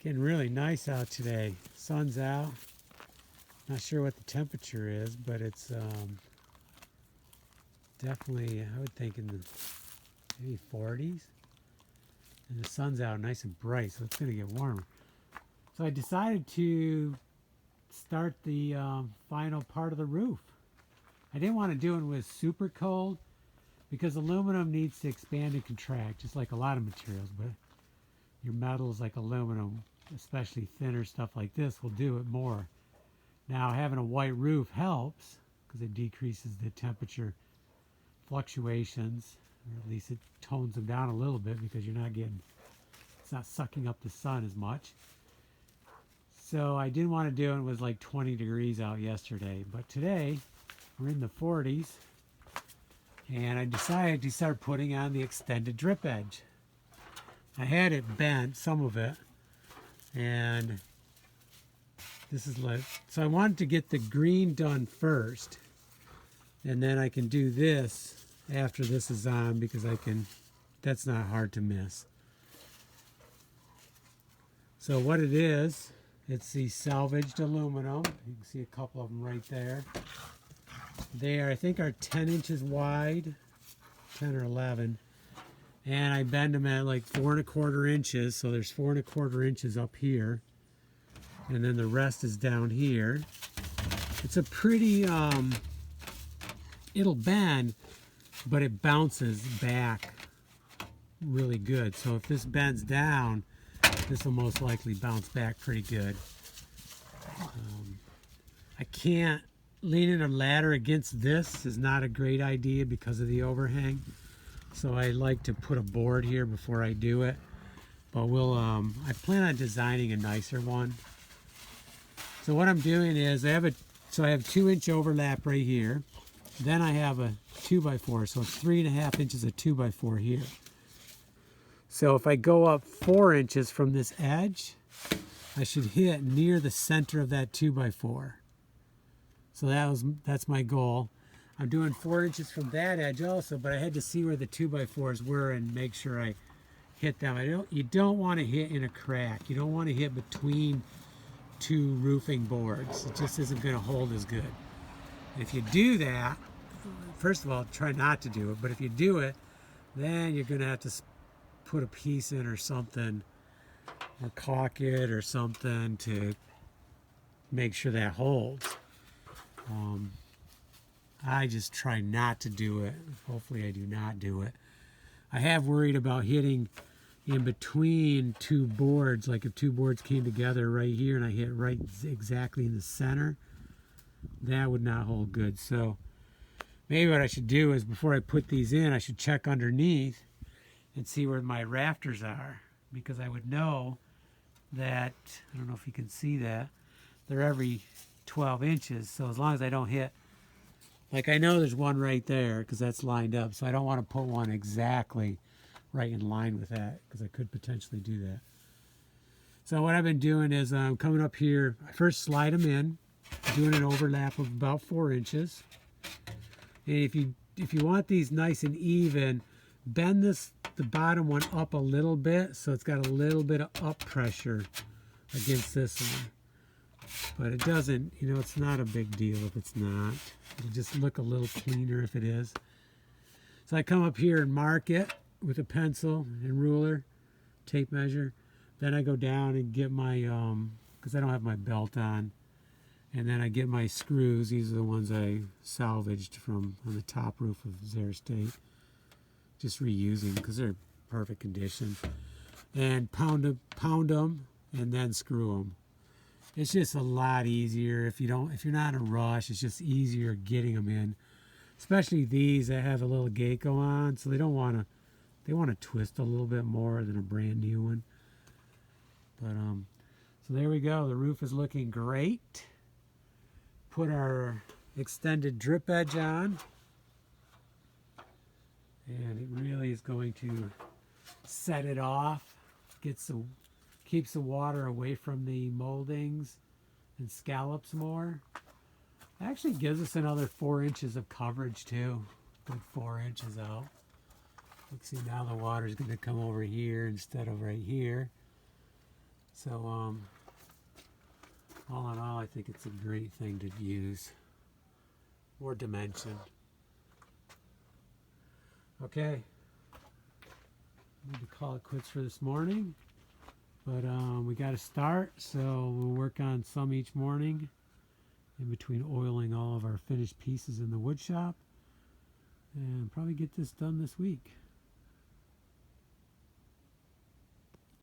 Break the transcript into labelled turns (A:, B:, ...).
A: Getting really nice out today. Sun's out. Not sure what the temperature is, but it's definitely, I would think, in the maybe 40s. And the sun's out nice and bright, so it's going to get warmer. So I decided to start the final part of the roof. I didn't want to do it when it was super cold because aluminum needs to expand and contract, just like a lot of materials. But your metals like aluminum, especially thinner stuff like this, will do it more. Now having a white roof helps because it decreases the temperature fluctuations, or at least it tones them down a little bit because it's not sucking up the sun as much. So I didn't want to do it. It was like 20 degrees out yesterday, but today we're in the 40s, and I decided to start putting on the extended drip edge. I had it bent, some of it, and this is like, so I wanted to get the green done first, and then I can do this after this is on because that's not hard to miss. So what it is, it's the salvaged aluminum. You can see a couple of them right there. They are, I think, are 10 inches wide, 10 or 11. And I bend them at like 4¼ inches. So there's 4¼ inches up here. And then the rest is down here. It's a pretty, it'll bend, but it bounces back really good. So if this bends down, this will most likely bounce back pretty good. I can't, leaning a ladder against this is not a great idea because of the overhang. So I like to put a board here before I do it. But I plan on designing a nicer one. So what I'm doing is I have a 2-inch overlap right here. Then I have a 2x4, so it's 3½ inches of 2x4 here. So if I go up 4 inches from this edge, I should hit near the center of that 2x4. So that's my goal. I'm doing 4 inches from that edge also, but I had to see where the 2x4s were and make sure I hit them. You don't want to hit in a crack. You don't want to hit between two roofing boards. It just isn't going to hold as good. If you do that, first of all, try not to do it, but if you do it, then you're going to have to put a piece in or something, or caulk it or something to make sure that holds. I just try not to do it. Hopefully I do not do it. I have worried about hitting in between two boards, like if two boards came together right here and I hit right exactly in the center, that would not hold good. So maybe what I should do is before I put these in, I should check underneath and see where my rafters are, because I would know that, I don't know if you can see that, they're every 12 inches. So as long as I don't hit, like I know there's one right there because that's lined up. So I don't want to put one exactly right in line with that because I could potentially do that. So what I've been doing is I'm coming up here, I first slide them in, doing an overlap of about 4 inches. And if you want these nice and even, bend the bottom one up a little bit so it's got a little bit of up pressure against this one. But it doesn't, it's not a big deal if it's not. It'll just look a little cleaner if it is. So I come up here and mark it with a pencil and ruler, tape measure. Then I go down and get my, because I don't have my belt on. And then I get my screws. These are the ones I salvaged from on the top roof of Zehr Estate. Just reusing because they're perfect condition. And pound them and then screw them. It's just a lot easier if you're not in a rush. It's just easier getting them in, especially these that have a little gate go on. So they want to twist a little bit more than a brand new one. But so there we go. The roof is looking great. Put our extended drip edge on, and it really is going to set it off. Keeps the water away from the moldings and scallops more. Actually gives us another 4 inches of coverage too. Good 4 inches out. You can see now the water is going to come over here instead of right here. So all in all, I think it's a great thing to use. More dimension. Okay. Need to call it quits for this morning. But we got to start, so we'll work on some each morning in between oiling all of our finished pieces in the wood shop, and probably get this done this week.